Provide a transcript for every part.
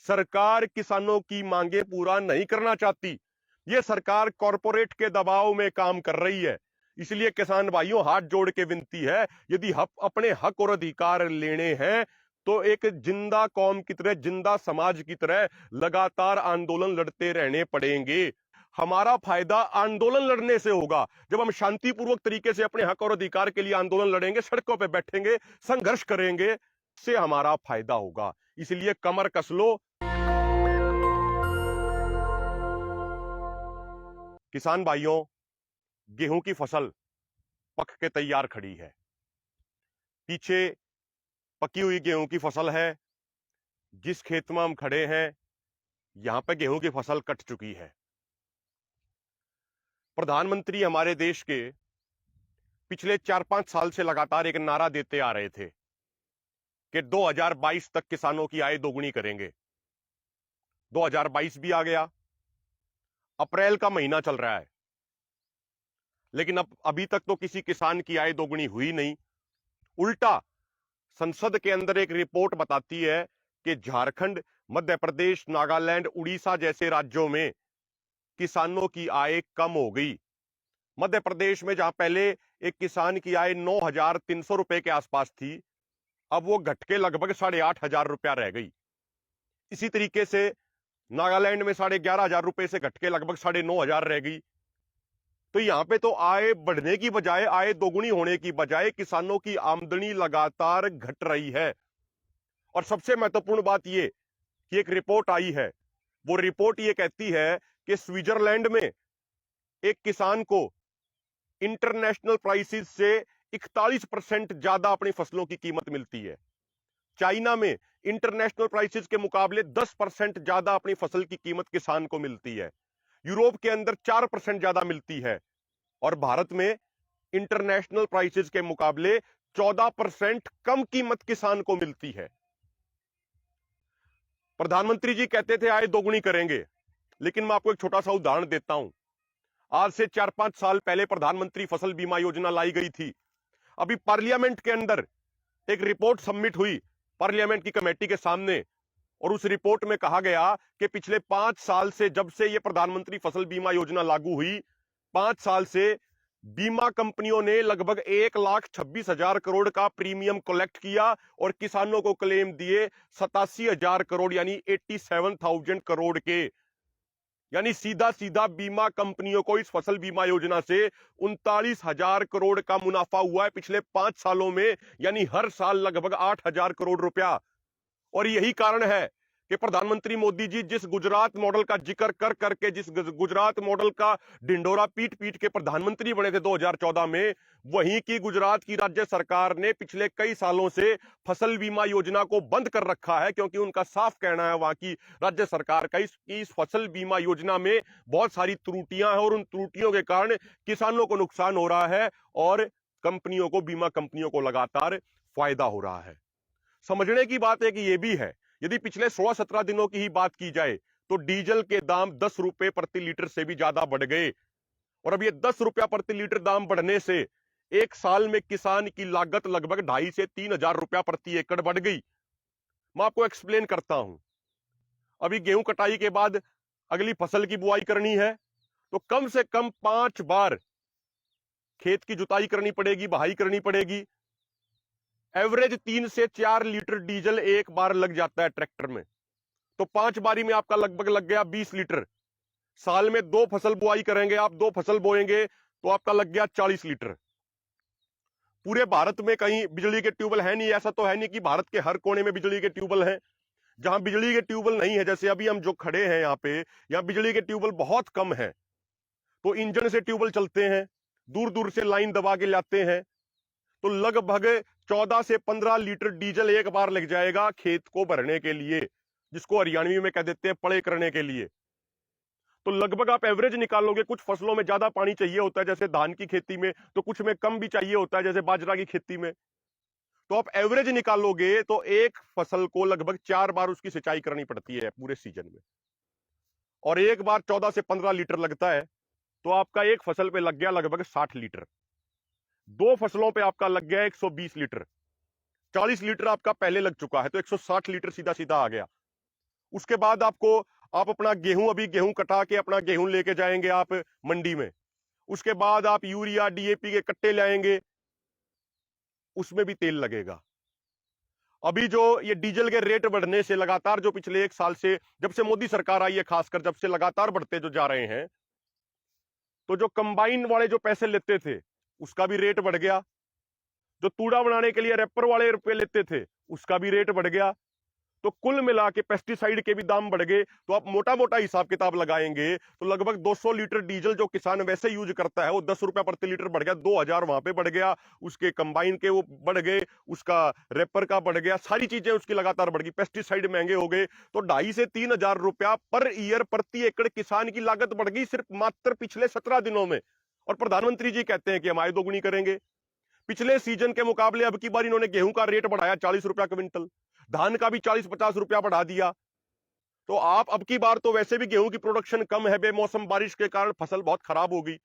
सरकार किसानों की मांगे पूरा नहीं करना चाहती। ये सरकार कॉरपोरेट के दबाव में काम कर रही है। इसलिए किसान भाइयों, हाथ जोड़ के विनती है, यदि अपने हक और अधिकार लेने हैं तो एक जिंदा कौम की तरह, जिंदा समाज की तरह लगातार आंदोलन लड़ते रहने पड़ेंगे। हमारा फायदा आंदोलन लड़ने से होगा। जब हम शांतिपूर्वक तरीके से अपने हक और अधिकार के लिए आंदोलन लड़ेंगे, सड़कों पर बैठेंगे, संघर्ष करेंगे, से हमारा फायदा होगा। इसलिए कमर कस लो। किसान भाइयों, गेहूं की फसल पक के तैयार खड़ी है। पीछे पकी हुई गेहूं की फसल है। जिस खेत में हम खड़े हैं, यहां पे गेहूं की फसल कट चुकी है। प्रधानमंत्री हमारे देश के पिछले 4-5 साल से लगातार एक नारा देते आ रहे थे कि 2022 तक किसानों की आय दोगुनी करेंगे। 2022 भी आ गया, अप्रैल का महीना चल रहा है, लेकिन अभी तक तो किसी किसान की आय दोगुनी हुई नहीं। उल्टा संसद के अंदर एक रिपोर्ट बताती है कि झारखंड, मध्य प्रदेश, नागालैंड, उड़ीसा जैसे राज्यों में किसानों की आय कम हो गई। मध्य प्रदेश में जहां पहले एक किसान की आय 9,300 रुपए के आसपास थी, अब वो घट के लगभग 8,500 रुपया रह गई। इसी तरीके से नागालैंड में 11,500 रुपए से घट के लगभग 9,500 रह गई। तो यहां पे तो आय बढ़ने की बजाय, आय दोगुनी होने की बजाय किसानों की आमदनी लगातार घट रही है। और सबसे महत्वपूर्ण बात यह कि एक रिपोर्ट आई है, वो रिपोर्ट ये कहती है कि स्विट्जरलैंड में एक किसान को इंटरनेशनल प्राइसेस से 41% ज्यादा अपनी फसलों की कीमत मिलती है। चाइना में इंटरनेशनल प्राइसेस के मुकाबले 10% ज्यादा अपनी फसल की कीमत किसान को मिलती है। यूरोप के अंदर 4% ज्यादा मिलती है। और भारत में इंटरनेशनल प्राइसेस के मुकाबले 14% कम कीमत किसान को मिलती है। प्रधानमंत्री जी कहते थे आय दोगुनी करेंगे, लेकिन मैं आपको एक छोटा सा उदाहरण देता हूं। आज से 4-5 साल पहले प्रधानमंत्री फसल बीमा योजना लाई गई थी। अभी पार्लियामेंट के अंदर एक रिपोर्ट सबमिट हुई पार्लियामेंट की कमेटी के सामने, और उस रिपोर्ट में कहा गया कि पिछले 5 साल से, जब से यह प्रधानमंत्री फसल बीमा योजना लागू हुई, 5 साल से बीमा कंपनियों ने लगभग 1,26,000 करोड़ का प्रीमियम कलेक्ट किया और किसानों को क्लेम दिए 87,000 करोड़, यानी 87,000 करोड़ के। यानी सीधा सीधा बीमा कंपनियों को इस फसल बीमा योजना से 39,000 करोड़ का मुनाफा हुआ है पिछले 5 सालों में, यानी हर साल लगभग 8,000 करोड़ रुपया। और यही कारण है कि प्रधानमंत्री मोदी जी जिस गुजरात मॉडल का जिक्र कर करके, जिस गुजरात मॉडल का ढिंडोरा पीट पीट के प्रधानमंत्री बने थे 2014 में, वहीं की गुजरात की राज्य सरकार ने पिछले कई सालों से फसल बीमा योजना को बंद कर रखा है, क्योंकि उनका साफ कहना है वहां की राज्य सरकार का इस फसल बीमा योजना में बहुत सारी त्रुटियां हैं और उन त्रुटियों के कारण किसानों को नुकसान हो रहा है और कंपनियों को, बीमा कंपनियों को लगातार फायदा हो रहा है। समझने की बात है कि यह भी है, यदि पिछले 16-17 दिनों की ही बात की जाए तो डीजल के दाम 10 रुपए प्रति लीटर से भी ज्यादा बढ़ गए। और अब ये 10 रुपया प्रति लीटर दाम बढ़ने से एक साल में किसान की लागत लगभग 2,500 से 3,000 रुपया प्रति एकड़ बढ़ गई। मैं आपको एक्सप्लेन करता हूं। अभी गेहूं कटाई के बाद अगली फसल की बुआई करनी है, तो कम से कम 5 बार खेत की जुताई करनी पड़ेगी, बहाई करनी पड़ेगी। एवरेज 3 से 4 लीटर डीजल एक बार लग जाता है ट्रैक्टर में, तो 5 बारी में आपका लगभग लग गया 20 लीटर। साल में 2 फसल बुआई करेंगे आप, 2 फसल बोएंगे तो आपका लग गया 40 लीटर। पूरे भारत में कहीं बिजली के ट्यूबवेल है नहीं, ऐसा तो है नहीं कि भारत के हर कोने में बिजली के ट्यूबवेल हैं। जहां बिजली के ट्यूबवेल नहीं है, जैसे अभी हम जो खड़े हैं यहां पे, यहां बिजली के ट्यूबवेल बहुत कम है, तो इंजन से ट्यूबवेल चलते हैं, दूर दूर से लाइन दबा के लाते हैं, तो लगभग 14 से 15 लीटर डीजल एक बार लग जाएगा खेत को भरने के लिए, जिसको हरियाणवी में कह देते हैं पड़े करने के लिए। तो लगभग आप एवरेज निकालोगे, कुछ फसलों में ज्यादा पानी चाहिए होता है जैसे धान की खेती में, तो कुछ में कम भी चाहिए होता है जैसे बाजरा की खेती में। तो आप एवरेज निकालोगे तो एक फसल को लगभग 4 बार उसकी सिंचाई करनी पड़ती है पूरे सीजन में, और एक बार 14 से 15 लीटर लगता है, तो आपका एक फसल पे लग गया लगभग 60 लीटर। 2 फसलों पे आपका लग गया 120 लीटर। 40 लीटर आपका पहले लग चुका है, तो 160 लीटर सीधा सीधा आ गया। उसके बाद आप अपना गेहूं, अभी गेहूं कटा के अपना गेहूं लेके जाएंगे आप मंडी में, उसके बाद आप यूरिया डीएपी के कट्टे लाएंगे, उसमें भी तेल लगेगा। अभी जो ये डीजल के रेट बढ़ने से लगातार, जो पिछले 1 साल से जब से मोदी सरकार आई है, खासकर जब से लगातार बढ़ते जो जा रहे हैं, तो जो कंबाइन वाले जो पैसे लेते थे उसका भी रेट बढ़ गया, जो तूड़ा बनाने के लिए रैपर वाले रुपए लेते थे उसका भी रेट बढ़ गया। तो कुल मिला के पेस्टिसाइड के भी दाम बढ़ गए। तो आप मोटा मोटा हिसाब किताब लगाएंगे तो लगभग 200 लीटर डीजल जो किसान वैसे यूज करता है वो 10 रुपया प्रति लीटर बढ़ गया, 2000 वहां पे बढ़ गया, उसके कंबाइन के वो बढ़ गए, उसका रैपर का बढ़ गया, सारी चीजें उसकी लगातार बढ़ गई, पेस्टिसाइड महंगे हो गए। तो 2,500 से 3,000 रुपया पर ईयर प्रति एकड़ किसान की लागत बढ़ गई सिर्फ मात्र पिछले 17 दिनों में। और प्रधानमंत्री जी कहते हैं कि हम आय दोगुनी करेंगे। पिछले सीजन के मुकाबले अब की बार इन्होंने गेहूं का रेट बढ़ाया 40 रुपया क्विंटल, धान का भी 40-50 रुपया बढ़ा दिया। तो आप अब की बार तो वैसे भी गेहूं की प्रोडक्शन कम है, बेमौसम बारिश के कारण फसल बहुत खराब हो गई,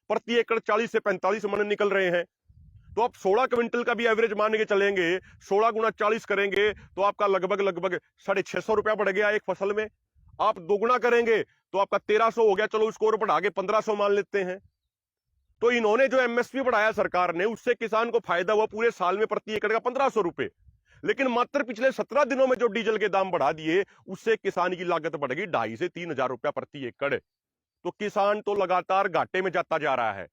प्रति एकड़ 40 से 45 मन निकल रहे हैं। तो आप 16 क्विंटल का भी एवरेज मान के चलेंगे, 16 गुना 40 करेंगे तो आपका लगभग 650 रुपया बढ़ गया एक फसल में। आप दोगुना करेंगे तो आपका 1300 हो गया, चलो उसको और बढ़ा के 1500 मान लेते हैं। तो इन्होंने जो एमएसपी बढ़ाया सरकार ने, उससे किसान को फायदा हुआ पूरे साल में प्रति एकड़ का 1500 रुपए। लेकिन मात्र पिछले 17 दिनों में जो डीजल के दाम बढ़ा दिए उससे किसान की लागत बढ़ गई 2,500 से 3,000 रुपया प्रति एकड़। तो किसान तो लगातार घाटे में जाता जा रहा है।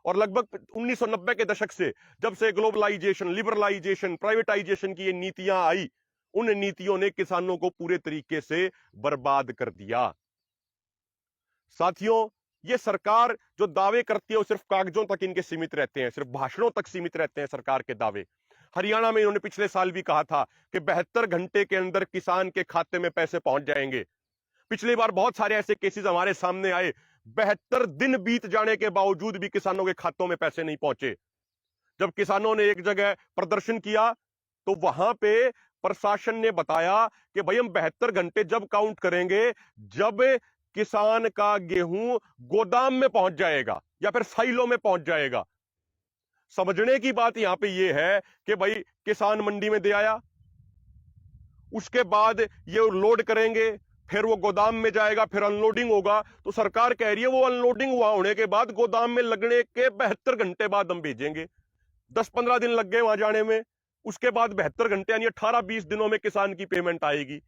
और लगभग 1990 के दशक से, जब से ग्लोबलाइजेशन, लिबरलाइजेशन, प्राइवेटाइजेशन की ये नीतियां आई, उन नीतियों ने किसानों को पूरे तरीके से बर्बाद कर दिया। साथियों, ये सरकार जो दावे करती है वो सिर्फ कागजों तक इनके सीमित रहते हैं, सिर्फ भाषणों तक सीमित रहते हैं सरकार के दावे। हरियाणा में इन्होंने पिछले साल भी कहा था कि 72 घंटे के अंदर किसान के खाते में पैसे पहुंच जाएंगे। पिछली बार बहुत सारे ऐसे केसेस हमारे सामने आए, 72 दिन बीत जाने के बावजूद भी किसानों के खातों में पैसे नहीं पहुंचे। जब किसानों ने एक जगह प्रदर्शन किया तो वहां पे प्रशासन ने बताया कि भाई हम 72 घंटे जब काउंट करेंगे जब किसान का गेहूं गोदाम में पहुंच जाएगा या फिर साइलों में पहुंच जाएगा। समझने की बात यहां पे यह है कि भाई किसान मंडी में दे आया, उसके बाद ये लोड करेंगे, फिर वो गोदाम में जाएगा, फिर अनलोडिंग होगा। तो सरकार कह रही है वो अनलोडिंग हुआ होने के बाद गोदाम में लगने के 72 घंटे बाद हम भेजेंगे। 10-15 दिन लग गए वहां जाने में, उसके बाद 72 घंटे यानी 18-20 दिनों में किसान की पेमेंट आएगी।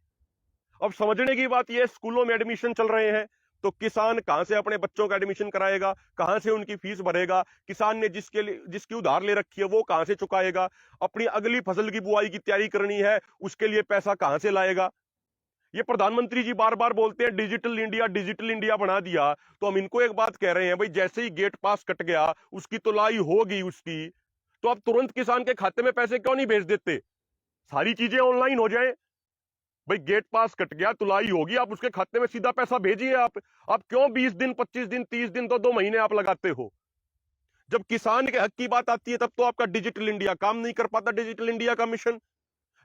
अब समझने की बात यह, स्कूलों में एडमिशन चल रहे हैं तो किसान कहां से अपने बच्चों का एडमिशन कराएगा, कहां से उनकी फीस भरेगा? किसान ने जिसकी उधार ले रखी है वो कहां से चुकाएगा? अपनी अगली फसल की बुआई की तैयारी करनी है, उसके लिए पैसा कहां से लाएगा? ये प्रधानमंत्री जी बार बार बोलते हैं डिजिटल इंडिया बना दिया। तो हम इनको एक बात कह रहे हैं, भाई जैसे ही गेट पास कट गया, उसकी तुलाई होगी उसकी, तो आप तुरंत किसान के खाते में पैसे क्यों नहीं भेज देते? सारी चीजें ऑनलाइन हो जाए। भाई गेट पास कट गया, तुलाई होगी, आप उसके खाते में सीधा पैसा भेजिए। आप क्यों 20 दिन, 25 दिन, 30 दिन, 2 महीने आप लगाते हो? जब किसान के हक की बात आती है तब तो आपका डिजिटल इंडिया काम नहीं कर पाता, डिजिटल इंडिया का मिशन।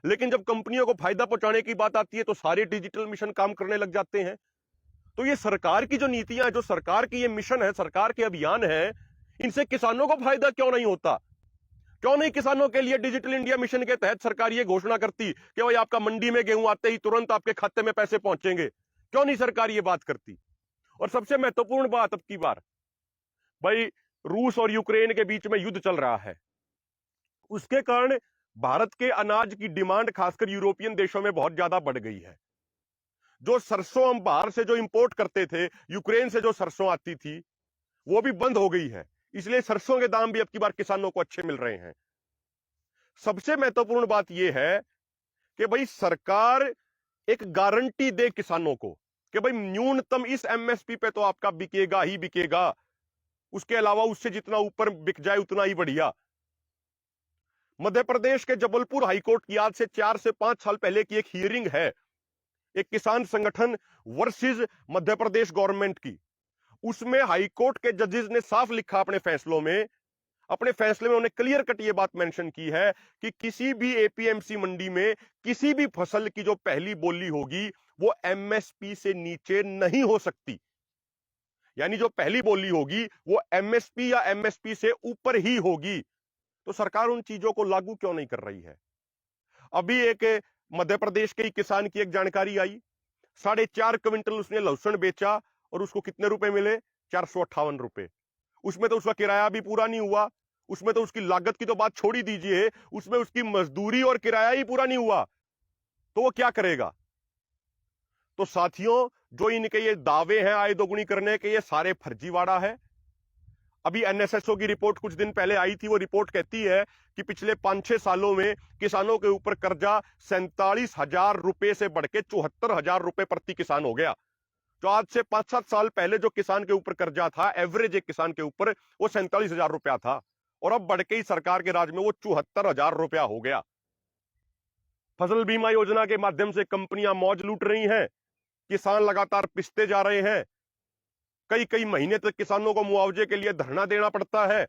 लेकिन जब कंपनियों को फायदा पहुंचाने की बात आती है तो सारे डिजिटल मिशन काम करने लग जाते हैं। तो ये सरकार की जो नीतियां है, जो सरकार की ये मिशन है, सरकार के अभियान है, इनसे किसानों को फायदा क्यों नहीं होता? क्यों नहीं किसानों के लिए डिजिटल इंडिया मिशन के तहत सरकार ये घोषणा करती कि भाई आपका मंडी में गेहूं आते ही तुरंत आपके खाते में पैसे पहुंचेंगे? क्यों नहीं सरकार ये बात करती? और सबसे महत्वपूर्ण बात, अब की बार भाई रूस और यूक्रेन के बीच में युद्ध चल रहा है, उसके कारण भारत के अनाज की डिमांड खासकर यूरोपियन देशों में बहुत ज्यादा बढ़ गई है। जो सरसों हम बाहर से जो इंपोर्ट करते थे, यूक्रेन से जो सरसों आती थी, वो भी बंद हो गई है। इसलिए सरसों के दाम भी अब की बार किसानों को अच्छे मिल रहे हैं। सबसे महत्वपूर्ण बात यह है कि भाई सरकार एक गारंटी दे किसानों को कि भाई न्यूनतम इस एमएसपी पे तो आपका बिकेगा ही बिकेगा, उसके अलावा उससे जितना ऊपर बिक जाए उतना ही बढ़िया। मध्य प्रदेश के जबलपुर हाईकोर्ट की आज से 4 से 5 साल पहले की एक हियरिंग है, एक किसान संगठन वर्सेस मध्य प्रदेश गवर्नमेंट की। उसमें हाईकोर्ट के जजेस ने साफ लिखा अपने फैसले में उन्होंने क्लियर कट ये बात मेंशन की है कि किसी भी एपीएमसी मंडी में किसी भी फसल की जो पहली बोली होगी वो एमएसपी से नीचे नहीं हो सकती। यानी जो पहली बोली होगी वो एमएसपी या एमएसपी से ऊपर ही होगी। तो सरकार उन चीजों को लागू क्यों नहीं कर रही है? अभी एक मध्य प्रदेश के ही किसान की एक जानकारी आई, 4.5 क्विंटल उसने लहसुन बेचा और उसको कितने रुपए मिले? 458 रुपए। उसमें तो उसका किराया भी पूरा नहीं हुआ, उसमें तो उसकी लागत की तो बात छोड़ ही दीजिए, उसमें उसकी मजदूरी और किराया ही पूरा नहीं हुआ, तो वो क्या करेगा? तो साथियों, जो इनके ये दावे हैं आय दोगुनी करने के, ये सारे फर्जीवाड़ा है। अभी एनएसएसओ की रिपोर्ट कुछ दिन पहले आई थी, वो रिपोर्ट कहती है कि पिछले 5-6 सालों में किसानों के ऊपर कर्जा 47,000 रुपए से बढ़ के 74,000 रुपए प्रति किसान हो गया। जो आज से 5-7 साल पहले जो किसान के ऊपर कर्जा था, एवरेज एक किसान के ऊपर, वो 47,000 रुपया था, और अब बढ़ के ही सरकार के राज में वो 74,000 रुपया हो गया। फसल बीमा योजना के माध्यम से कंपनियां मौज लूट रही हैं, किसान लगातार पिसते जा रहे हैं, कई कई महीने तक किसानों को मुआवजे के लिए धरना देना पड़ता है।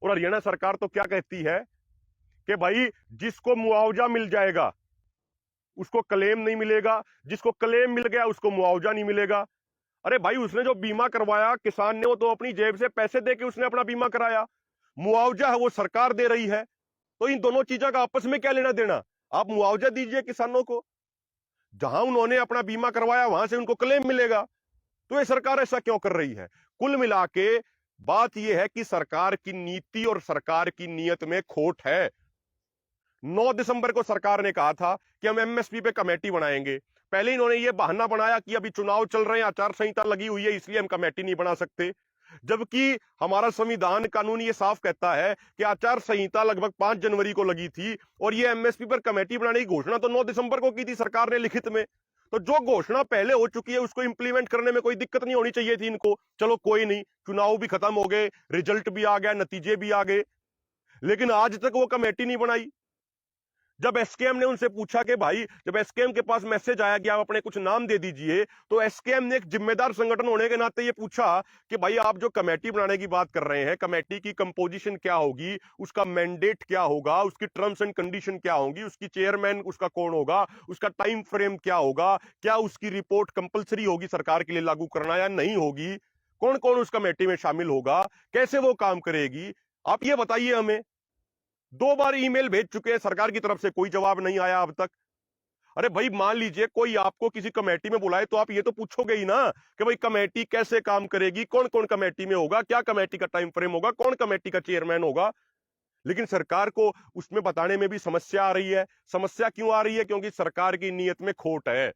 और हरियाणा सरकार तो क्या कहती है कि भाई जिसको मुआवजा मिल जाएगा उसको क्लेम नहीं मिलेगा, जिसको क्लेम मिल गया उसको मुआवजा नहीं मिलेगा। अरे भाई, उसने जो बीमा करवाया किसान ने, वो तो अपनी जेब से पैसे दे के उसने अपना बीमा कराया, मुआवजा है वो सरकार दे रही है, तो इन दोनों चीजों का आपस में क्या लेना देना? आप मुआवजा दीजिए किसानों को, जहां उन्होंने अपना बीमा करवाया वहां से उनको क्लेम मिलेगा। तो ये सरकार ऐसा क्यों कर रही है? कुल मिला के बात यह है कि सरकार की नीति और सरकार की नीयत में खोट है। 9 दिसंबर को सरकार ने कहा था कि हम एमएसपी पे कमेटी बनाएंगे। पहले इन्होंने ये बहाना बनाया कि अभी चुनाव चल रहे हैं, आचार संहिता लगी हुई है, इसलिए हम कमेटी नहीं बना सकते, जबकि हमारा संविधान कानून ये साफ कहता है कि आचार संहिता लगभग 5 जनवरी को लगी थी और ये एमएसपी पर कमेटी बनाने की घोषणा तो 9 दिसंबर को की थी सरकार ने लिखित में। तो जो घोषणा पहले हो चुकी है उसको इंप्लीमेंट करने में कोई दिक्कत नहीं होनी चाहिए थी इनको। चलो कोई नहीं, चुनाव भी खत्म हो गए, रिजल्ट भी आ गया, नतीजे भी आ गए, लेकिन आज तक वो कमेटी नहीं बनाई। जब एसकेएम ने उनसे पूछा कि भाई, जब एसकेएम के पास मैसेज आया कि आप अपने कुछ नाम दे दीजिए, तो एसकेएम ने एक जिम्मेदार संगठन होने के नाते ये पूछा कि भाई आप जो कमेटी बनाने की बात कर रहे हैं, कमेटी की कंपोजिशन क्या होगी, उसका मैंडेट क्या होगा, उसकी टर्म्स एंड कंडीशन क्या होंगी, उसकी चेयरमैन उसका कौन होगा, उसका टाइम फ्रेम क्या होगा, क्या उसकी रिपोर्ट कंपलसरी होगी सरकार के लिए लागू करना या नहीं होगी, कौन कौन उस कमेटी में शामिल होगा, कैसे वो काम करेगी, आप ये बताइए हमें। 2 बार ईमेल भेज चुके हैं, सरकार की तरफ से कोई जवाब नहीं आया अब तक। अरे भाई, मान लीजिए कोई आपको किसी कमेटी में बुलाए तो आप ये तो पूछोगे ही ना कि भाई कमेटी कैसे काम करेगी, कौन कौन कमेटी में होगा, क्या कमेटी का टाइम फ्रेम होगा, कौन कमेटी का चेयरमैन होगा। लेकिन सरकार को उसमें बताने में भी समस्या आ रही है। समस्या क्यों आ रही है? क्योंकि सरकार की नीयत में खोट है।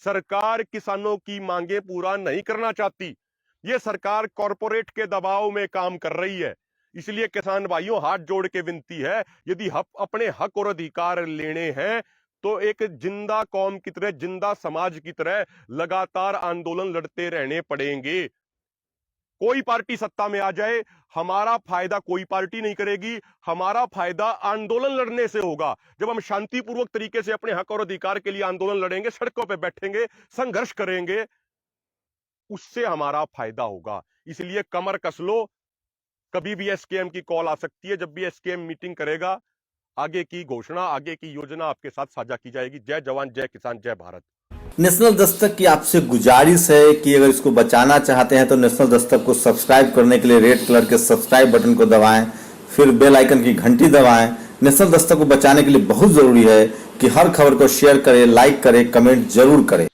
सरकार किसानों की मांगे पूरा नहीं करना चाहती, ये सरकार कॉरपोरेट के दबाव में काम कर रही है। इसलिए किसान भाइयों, हाथ जोड़ के विनती है, यदि अपने हक और अधिकार लेने हैं तो एक जिंदा कौम की तरह, जिंदा समाज की तरह लगातार आंदोलन लड़ते रहने पड़ेंगे। कोई पार्टी सत्ता में आ जाए, हमारा फायदा कोई पार्टी नहीं करेगी, हमारा फायदा आंदोलन लड़ने से होगा। जब हम शांतिपूर्वक तरीके से अपने हक और अधिकार के लिए आंदोलन लड़ेंगे, सड़कों पर बैठेंगे, संघर्ष करेंगे, उससे हमारा फायदा होगा। इसलिए कमर कस लो, कभी भी एसकेएम की कॉल आ सकती है। जब भी एसकेएम मीटिंग करेगा, आगे की घोषणा, आगे की योजना आपके साथ साझा की जाएगी। जय जवान, जय किसान, जय भारत। नेशनल दस्तक की आपसे गुजारिश है कि अगर इसको बचाना चाहते हैं तो नेशनल दस्तक को सब्सक्राइब करने के लिए रेड कलर के सब्सक्राइब बटन को दबाएं, फिर बेल आइकन की घंटी दबाएं। नेशनल दस्तक को बचाने के लिए बहुत जरूरी है कि हर खबर को शेयर करें, लाइक करें, कमेंट जरूर करें।